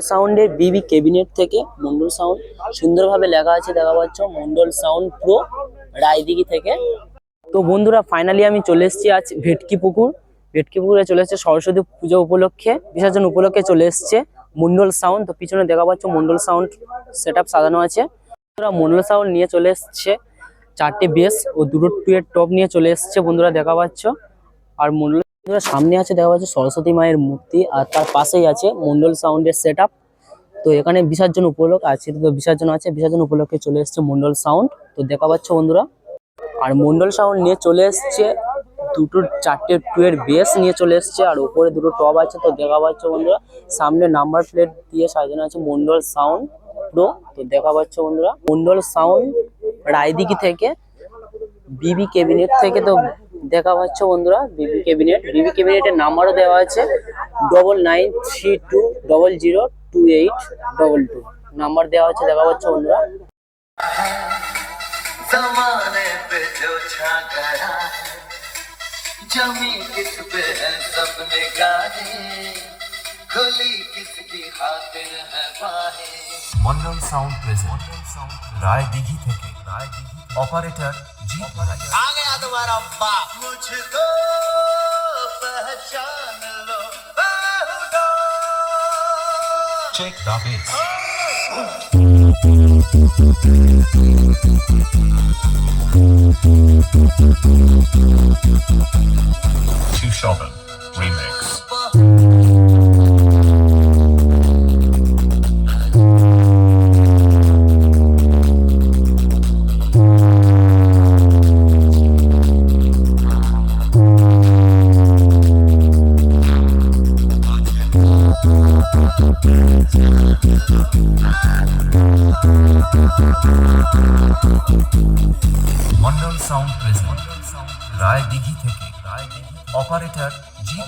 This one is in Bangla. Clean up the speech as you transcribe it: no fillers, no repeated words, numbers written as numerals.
সাউন্ডের বিবি ক্যাবিনেট থেকে মন্ডল সাউন্ড সুন্দরভাবে লেখা আছে, দেখা পাচ্ছ মন্ডল সাউন্ড প্রো রায়দিঘি থেকে। তো বন্ধুরা ফাইনালি আমি চলে এসেছি আজ ভেটকি পুকুরে চলে এসেছে সরস্বতী পুজো উপলক্ষে, বিসর্জন উপলক্ষে চলে এসেছে মন্ডল সাউন্ড। তো পিছনে দেখা পাচ্ছ মন্ডল সাউন্ড সেট আপ সাজানো আছে। মন্ডল সাউন্ড নিয়ে চলে এসছে 4টে বেস ও 2টো টুয়ের টপ নিয়ে চলে এসছে বন্ধুরা, দেখা পাচ্ছ। আর মন্ডল সামনে আছে দেখা পাচ্ছ সরস্বতী মায়ের মূর্তি, আর তার পাশেই আছে মন্ডল সাউন্ডের সেট আপ। তো এখানে বিসর্জন উপলক্ষে আছে, তো বিসর্জন আছে, বিসর্জন উপলক্ষে চলে এসছে মন্ডল সাউন্ড, তো দেখা পাচ্ছ বন্ধুরা। আর মন্ডল সাউন্ড নিয়ে চলে এসছে 4টে টুয়ের বেস নিয়ে চলে এসছে, আর উপরে 2টো টপ আছে, তো দেখা পাচ্ছ বন্ধুরা। সামনে নাম্বার প্লেট দিয়ে সাজানো আছে মন্ডল সাউন্ড প্রো, তো দেখা পাচ্ছ বন্ধুরা। মন্ডল সাউন্ড রায়দিঘি থেকে বিবি ক্যাবিনেট থেকে, তো দেখা পাচ্ছ বন্ধুরা বিবি ক্যাবিনেটের নাম্বারও দেওয়া আছে 9932002822 নাম্বার দেওয়া আছে, দেখা পাচ্ছ বন্ধুরা। ज़माने पे जो छा गया है, जमी किस पे है सब निगाहें, खुली किसकी खातिर है बाहें। মন্ডল সাউন্ড প্রেজেন্ট রায়দিঘি থেকে অপারেটর জি। आ गया तुम्हारा बाप, मुझको पहचान लो बेहुदा। Check the bass. Shopping remix. Mondal sound present Raydighi থেকে অপারেটর জি।